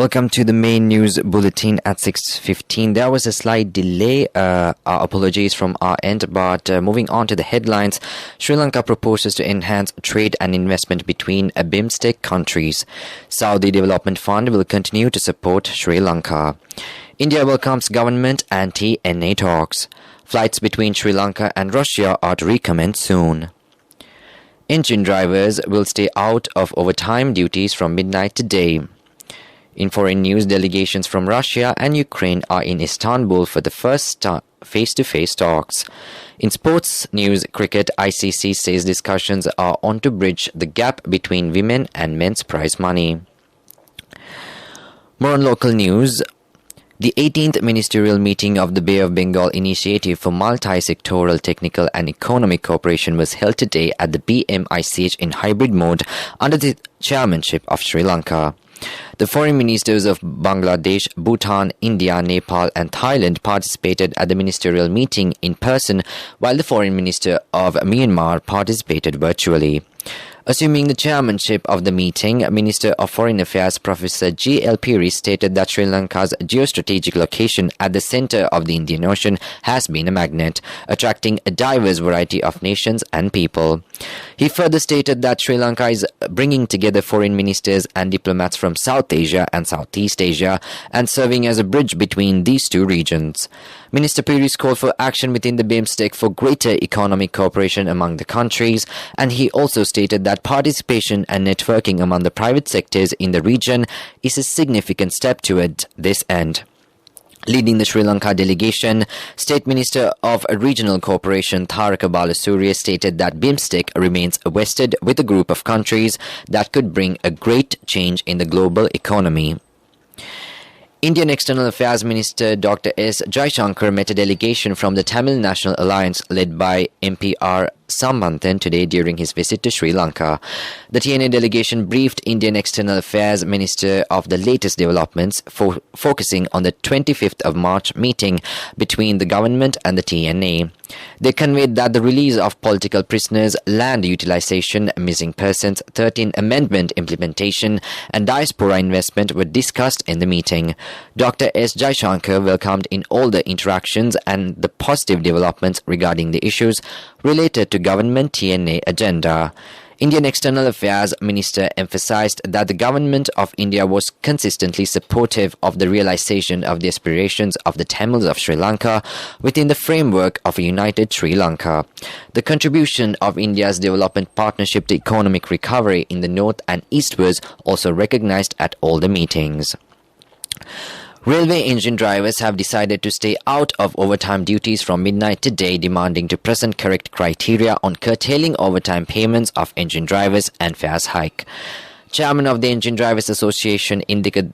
Welcome to the main news bulletin at 6:15. There was a slight delay. Our apologies from our end, but moving on to the headlines, Sri Lanka proposes to enhance trade and investment between BIMSTEC countries. Saudi Development Fund will continue to support Sri Lanka. India welcomes government anti-NA talks. Flights between Sri Lanka and Russia are to recommence soon. Engine drivers will stay out of overtime duties from midnight today. In foreign news, delegations from Russia and Ukraine are in Istanbul for the first face-to-face talks. In sports news, cricket, ICC says discussions are on to bridge the gap between women and men's prize money. More on local news. The 18th ministerial meeting of the Bay of Bengal Initiative for Multi-Sectoral Technical and Economic Cooperation was held today at the BMICH in hybrid mode under the chairmanship of Sri Lanka. The foreign ministers of Bangladesh, Bhutan, India, Nepal and Thailand participated at the ministerial meeting in person, while the foreign minister of Myanmar participated virtually. Assuming the chairmanship of the meeting, Minister of Foreign Affairs Professor G.L. Piri stated that Sri Lanka's geostrategic location at the center of the Indian Ocean has been a magnet, attracting a diverse variety of nations and people. He further stated that Sri Lanka is bringing together foreign ministers and diplomats from South Asia and Southeast Asia and serving as a bridge between these two regions. Minister Piri called for action within the BIMSTEC for greater economic cooperation among the countries, and he also stated that participation and networking among the private sectors in the region is a significant step toward this end. Leading the Sri Lanka delegation, State Minister of Regional Cooperation Tharaka Balasuriya stated that BIMSTEC remains vested with a group of countries that could bring a great change in the global economy. Indian External Affairs Minister Dr. S. Jaishankar met a delegation from the Tamil National Alliance led by MPR Sambanthan today during his visit to Sri Lanka. The TNA delegation briefed Indian External Affairs Minister of the latest developments, focusing on the 25th of March meeting between the government and the TNA. They conveyed that the release of political prisoners, land utilization, missing persons, 13th Amendment implementation and diaspora investment were discussed in the meeting. Dr. S. Jaishankar welcomed in all the interactions and the positive developments regarding the issues related to government TNA agenda. Indian External Affairs Minister emphasized that the government of India was consistently supportive of the realization of the aspirations of the Tamils of Sri Lanka within the framework of a united Sri Lanka. The contribution of India's development partnership to economic recovery in the north and east was also recognized at all the meetings. Railway engine drivers have decided to stay out of overtime duties from midnight today, demanding to present correct criteria on curtailing overtime payments of engine drivers and fares hike. Chairman of the Engine Drivers Association, Indika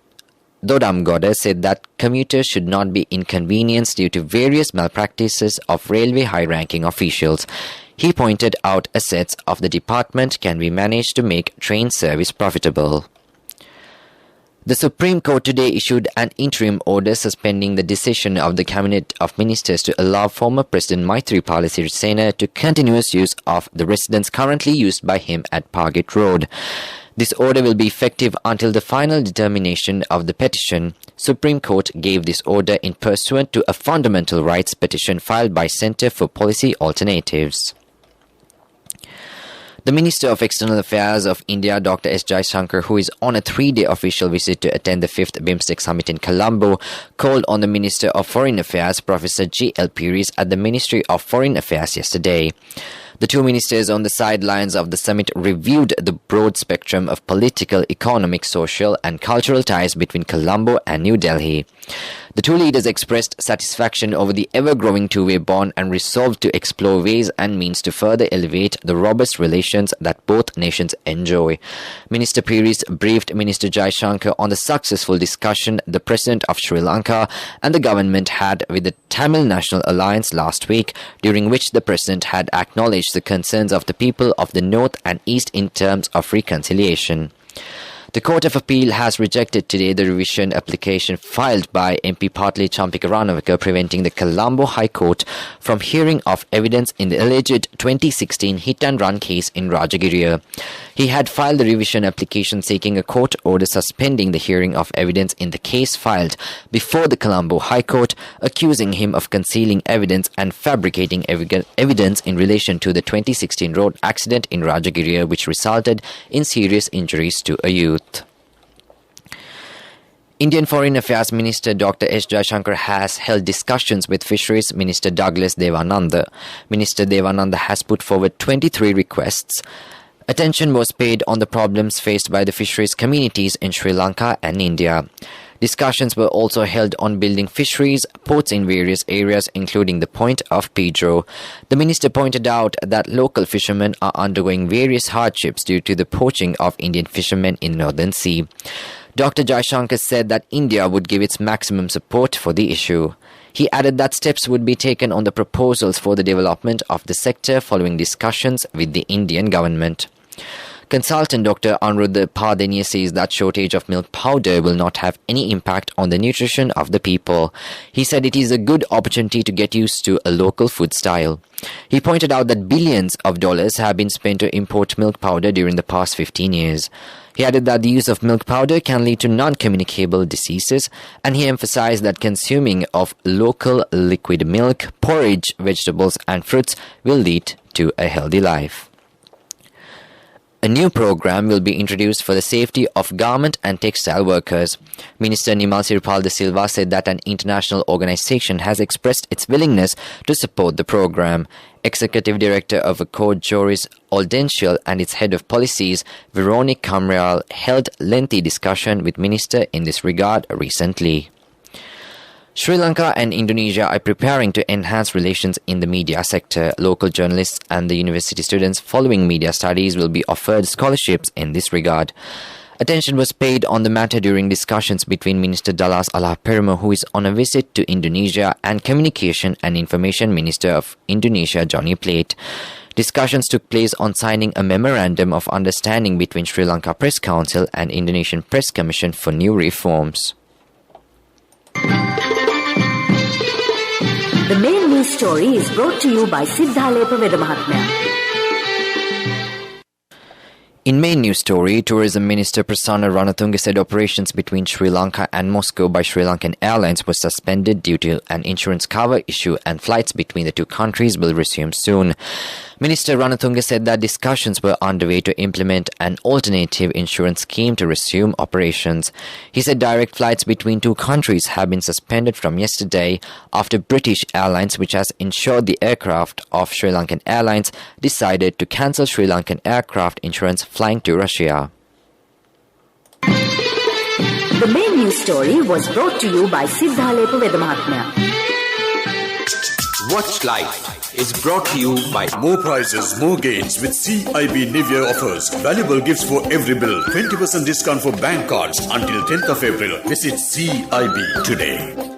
Dodamgoda, said that commuters should not be inconvenienced due to various malpractices of railway high-ranking officials. He pointed out assets of the department can be managed to make train service profitable. The Supreme Court today issued an interim order suspending the decision of the Cabinet of Ministers to allow former President Maithripala Sirisena to continuous use of the residence currently used by him at Pargate Road. This order will be effective until the final determination of the petition. Supreme Court gave this order in pursuant to a fundamental rights petition filed by Centre for Policy Alternatives. The Minister of External Affairs of India, Dr. S. Jaishankar, who is on a 3-day official visit to attend the 5th BIMSTEC Summit in Colombo, called on the Minister of Foreign Affairs, Professor G.L. Piri, at the Ministry of Foreign Affairs yesterday. The two ministers on the sidelines of the summit reviewed the broad spectrum of political, economic, social and cultural ties between Colombo and New Delhi. The two leaders expressed satisfaction over the ever-growing two-way bond and resolved to explore ways and means to further elevate the robust relations that both nations enjoy. Minister Piri briefed Minister Jaishankar on the successful discussion the President of Sri Lanka and the government had with the Tamil National Alliance last week, during which the President had acknowledged the concerns of the people of the North and East in terms of reconciliation. The Court of Appeal has rejected today the revision application filed by MP Partli Champika Ranawaka, preventing the Colombo High Court from hearing of evidence in the alleged 2016 hit-and-run case in Rajagiriya. He had filed the revision application seeking a court order suspending the hearing of evidence in the case filed before the Colombo High Court, accusing him of concealing evidence and fabricating evidence in relation to the 2016 road accident in Rajagiriya, which resulted in serious injuries to a youth. Indian Foreign Affairs Minister Dr. S. Jaishankar has held discussions with Fisheries Minister Douglas Devananda. Minister Devananda has put forward 23 requests. Attention was paid on the problems faced by the fisheries communities in Sri Lanka and India. Discussions were also held on building fisheries ports in various areas, including the point of Pedro. The minister pointed out that local fishermen are undergoing various hardships due to the poaching of Indian fishermen in the Northern Sea. Dr. Jaishankar said that India would give its maximum support for the issue. He added that steps would be taken on the proposals for the development of the sector following discussions with the Indian government. Consultant Dr. Anuruddha Padenia says that shortage of milk powder will not have any impact on the nutrition of the people. He said it is a good opportunity to get used to a local food style. He pointed out that billions of dollars have been spent to import milk powder during the past 15 years. He added that the use of milk powder can lead to non-communicable diseases, and he emphasized that consuming of local liquid milk, porridge, vegetables and fruits will lead to a healthy life. A new program will be introduced for the safety of garment and textile workers. Minister Nimal Siripal de Silva said that an international organization has expressed its willingness to support the program. Executive Director of Accord Joris Aldential and its Head of Policies, Veronique Camreal, held lengthy discussion with Minister in this regard recently. Sri Lanka and Indonesia are preparing to enhance relations in the media sector. Local journalists and the university students following media studies will be offered scholarships in this regard. Attention was paid on the matter during discussions between Minister Dallas Allah Perimo, who is on a visit to Indonesia, and Communication and Information Minister of Indonesia, Johnny Plate. Discussions took place on signing a memorandum of understanding between Sri Lanka Press Council and Indonesian Press Commission for new reforms. The main news story is brought to you by Siddhalepa Vedamahatmya. In main news story, Tourism Minister Prasanna Ranatunga said operations between Sri Lanka and Moscow by Sri Lankan Airlines was suspended due to an insurance cover issue, and flights between the two countries will resume soon. Minister Ranatunga said that discussions were underway to implement an alternative insurance scheme to resume operations. He said direct flights between two countries have been suspended from yesterday after British Airlines, which has insured the aircraft of Sri Lankan Airlines, decided to cancel Sri Lankan aircraft insurance flying to Russia. The main news story was brought to you by Siddhalepa Vedamahatmya. Watch Life is brought to you by More Prizes, More Gains with CIB New Year offers. Valuable gifts for every bill. 20% discount for bank cards until 10th of April. Visit CIB today.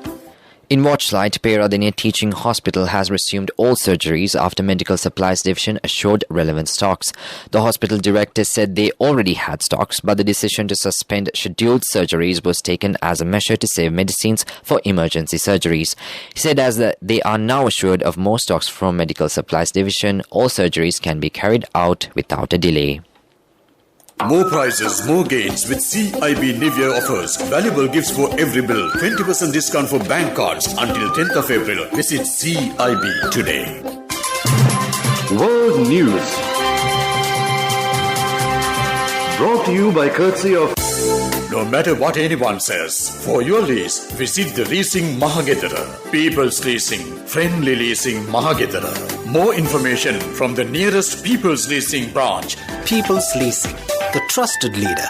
In Watchlight, Peradeniya Teaching Hospital has resumed all surgeries after Medical Supplies Division assured relevant stocks. The hospital director said they already had stocks, but the decision to suspend scheduled surgeries was taken as a measure to save medicines for emergency surgeries. He said as they are now assured of more stocks from Medical Supplies Division, all surgeries can be carried out without a delay. More prizes, more gains with CIB New Year offers. Valuable gifts for every bill. 20% discount for bank cards until 10th of April. Visit CIB today. World News. Brought to you by courtesy of... No matter what anyone says, for your lease, visit the Leasing Mahagedara. People's Leasing, Friendly Leasing Mahagedara. More information from the nearest People's Leasing branch. People's Leasing, the trusted leader.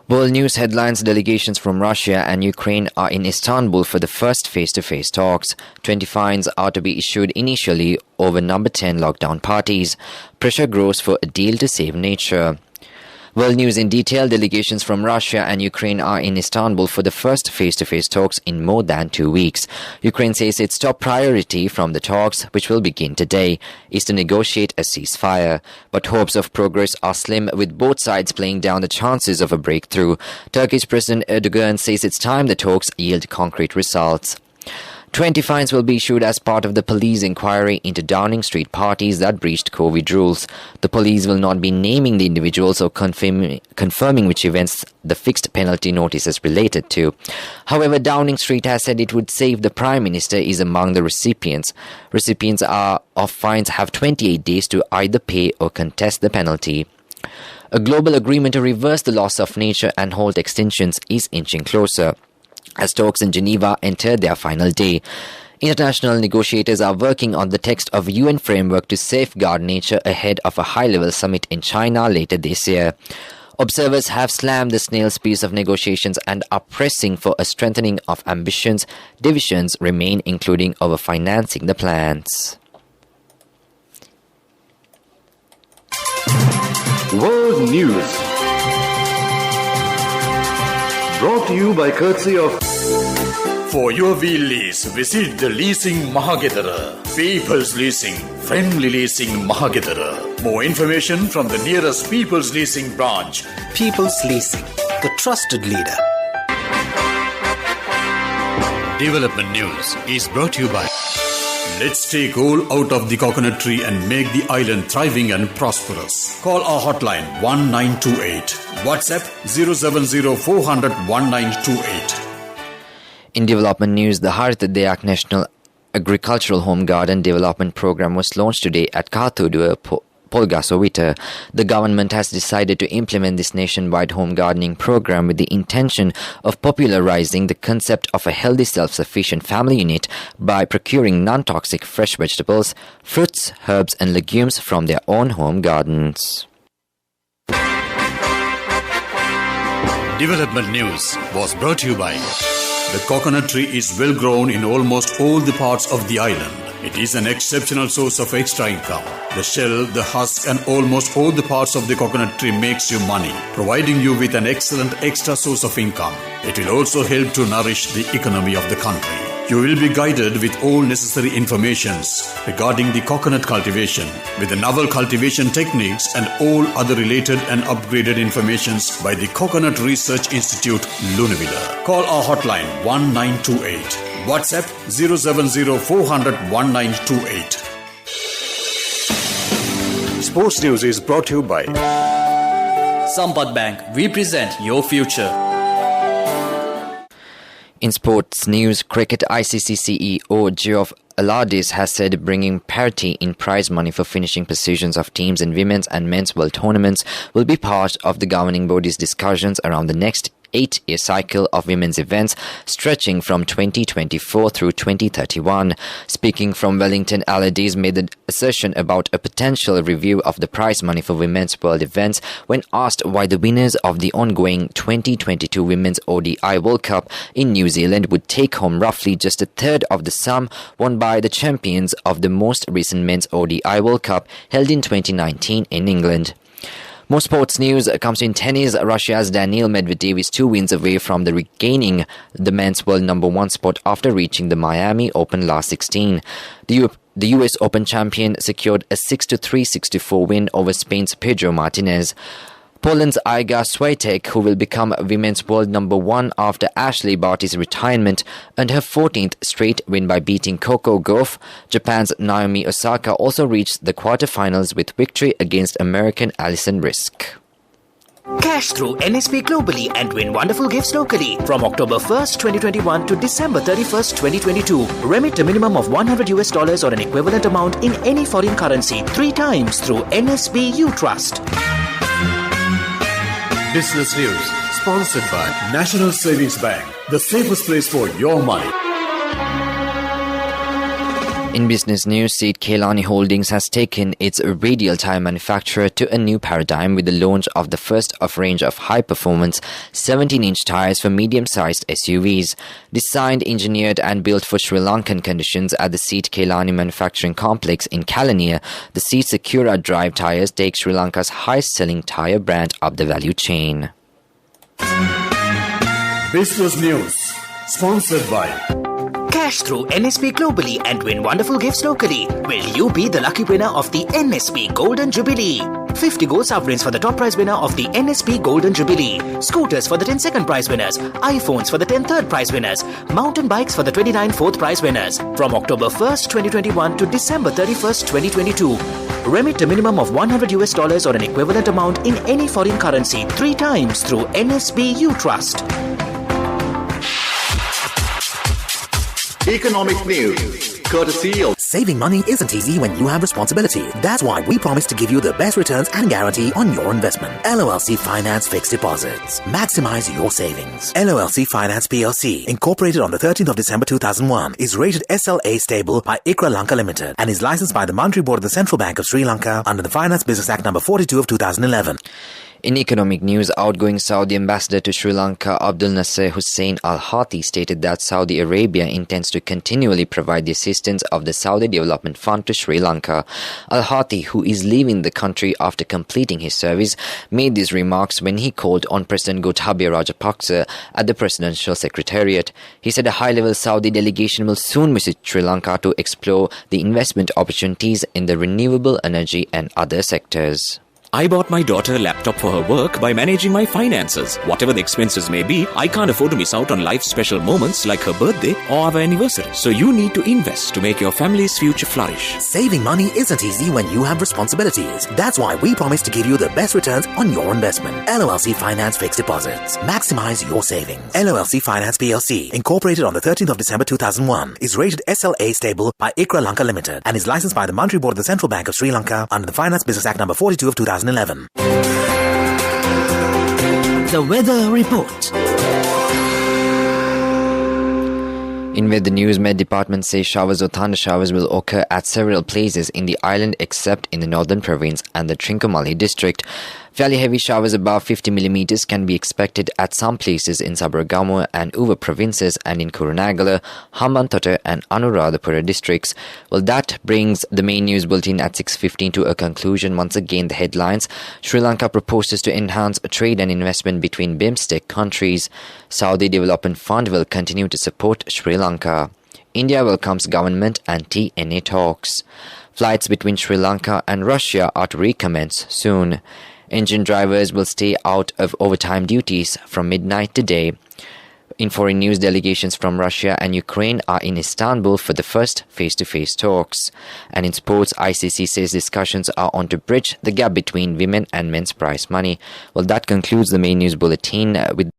World News headlines: delegations from Russia and Ukraine are in Istanbul for the first face-to-face talks. 20 fines are to be issued initially over number 10 lockdown parties. Pressure grows for a deal to save nature. World News in detail. Delegations from Russia and Ukraine are in Istanbul for the first face-to-face talks in more than 2 weeks. Ukraine says its top priority from the talks, which will begin today, is to negotiate a ceasefire. But hopes of progress are slim, with both sides playing down the chances of a breakthrough. Turkish President Erdogan says it's time the talks yield concrete results. 20 fines will be issued as part of the police inquiry into Downing Street parties that breached COVID rules. The police will not be naming the individuals or confirming which events the fixed penalty notices related to. However, Downing Street has said it would say if the Prime Minister is among the recipients. Recipients of fines have 28 days to either pay or contest the penalty. A global agreement to reverse the loss of nature and halt extinctions is inching closer, as talks in Geneva enter their final day. International negotiators are working on the text of UN framework to safeguard nature ahead of a high-level summit in China later this year. Observers have slammed the snail's pace of negotiations and are pressing for a strengthening of ambitions. Divisions remain, including over financing the plans. World News. Brought to you by courtesy of... For your wheel lease, visit the Leasing Mahagedara. People's Leasing, friendly leasing Mahagedara. More information from the nearest People's Leasing branch. People's Leasing, the trusted leader. Development News is brought to you by... Let's take coal out of the coconut tree and make the island thriving and prosperous. Call our hotline 1928. WhatsApp 070 400 1928. In development news, the Harth Dayak National Agricultural Home Garden Development Program was launched today at Karthudur, Polgasovita. The government has decided to implement this nationwide home gardening program with the intention of popularizing the concept of a healthy self-sufficient family unit by procuring non-toxic fresh vegetables, fruits, herbs and legumes from their own home gardens. Development News was brought to you by... The coconut tree is well grown in almost all the parts of the island. It is an exceptional source of extra income. The shell, the husk and almost all the parts of the coconut tree makes you money, providing you with an excellent extra source of income. It will also help to nourish the economy of the country. You will be guided with all necessary informations regarding the coconut cultivation, with the novel cultivation techniques and all other related and upgraded informations by the Coconut Research Institute, Lunavilla. Call our hotline 1928. WhatsApp 070 400 1928. Sports News is brought to you by Sampath Bank. We present your future. In sports news, cricket ICC CEO Geoff Allardyce has said bringing parity in prize money for finishing positions of teams in women's and men's world tournaments will be part of the governing body's discussions around the next 8-year cycle of women's events stretching from 2024 through 2031. Speaking from Wellington, Allardyce made the assertion about a potential review of the prize money for women's world events when asked why the winners of the ongoing 2022 Women's ODI World Cup in New Zealand would take home roughly just a third of the sum won by the champions of the most recent Men's ODI World Cup held in 2019 in England. More sports news comes in tennis. Russia's Daniil Medvedev is 2 wins away from regaining the men's world number 1 spot after reaching the Miami Open last 16. The US Open champion secured a 6-3, 6-4 win over Spain's Pedro Martinez. Poland's Iga Swiatek, who will become women's world number 1 after Ashley Barty's retirement, earned her 14th straight win by beating Coco Gauff. Japan's Naomi Osaka also reached the quarterfinals with victory against American Alison Risk. Cash through NSP globally and win wonderful gifts locally. From October 1st, 2021 to December 31st, 2022. Remit a minimum of $100 or an equivalent amount in any foreign currency 3 times through NSB You Trust. Business News, sponsored by National Savings Bank, the safest place for your money. In business news, Seat Kailani Holdings has taken its radial tyre manufacturer to a new paradigm with the launch of the first of range of high-performance 17-inch tyres for medium-sized SUVs. Designed, engineered and built for Sri Lankan conditions at the Seat Kailani manufacturing complex in Kalaniya, the Seat Secura Drive tyres take Sri Lanka's highest-selling tyre brand up the value chain. Business news sponsored by Cash through NSP globally and win wonderful gifts locally. Will you be the lucky winner of the NSP Golden Jubilee? 50 gold sovereigns for the top prize winner of the NSP Golden Jubilee. Scooters for the 10 second prize winners. iPhones for the 10 third prize winners. Mountain bikes for the 29 fourth prize winners. From October 1st, 2021 to December 31st, 2022. Remit a minimum of $100 or an equivalent amount in any foreign currency 3 times through NSB U Trust. Economic News, courtesy of Saving money isn't easy when you have responsibility. That's why we promise to give you the best returns and guarantee on your investment. LOLC Finance Fixed Deposits. Maximize your savings. LOLC Finance PLC, incorporated on the 13th of December 2001, is rated SLA stable by ICRA Lanka Limited and is licensed by the Monetary Board of the Central Bank of Sri Lanka under the Finance Business Act number 42 of 2011. In economic news, outgoing Saudi ambassador to Sri Lanka Abdul Nasser Hussein Al Hati stated that Saudi Arabia intends to continually provide the assistance of the Saudi Development Fund to Sri Lanka. Al Hati, who is leaving the country after completing his service, made these remarks when he called on President Gotabaya Rajapaksa at the Presidential Secretariat. He said a high-level Saudi delegation will soon visit Sri Lanka to explore the investment opportunities in the renewable energy and other sectors. I bought my daughter a laptop for her work by managing my finances. Whatever the expenses may be, I can't afford to miss out on life's special moments like her birthday or our anniversary. So you need to invest to make your family's future flourish. Saving money isn't easy when you have responsibilities. That's why we promise to give you the best returns on your investment. LOLC Finance Fixed Deposits. Maximize your savings. LOLC Finance PLC, incorporated on the 13th of December 2001, is rated SLA stable by ICRA Lanka Limited and is licensed by the Monetary Board of the Central Bank of Sri Lanka under the Finance Business Act number 42 of 2011. The Weather Report. In weather news, Met Department says showers or thunder showers will occur at several places in the island except in the northern province and the Trincomalee district. Fairly heavy showers above 50 millimeters can be expected at some places in Sabaragamuwa and Uva provinces and in Kurunegala, Hambantota and Anuradhapura districts. Well, that brings the main news bulletin at 6:15 to a conclusion. Once again, the headlines. Sri Lanka proposes to enhance trade and investment between BIMSTEC countries. Saudi Development Fund will continue to support Sri Lanka. India welcomes government and TNA talks. Flights between Sri Lanka and Russia are to recommence soon. Engine drivers will stay out of overtime duties from midnight today. In foreign news, delegations from Russia and Ukraine are in Istanbul for the first face-to-face talks. And in sports, ICC says discussions are on to bridge the gap between women and men's prize money. Well, that concludes the main news bulletin with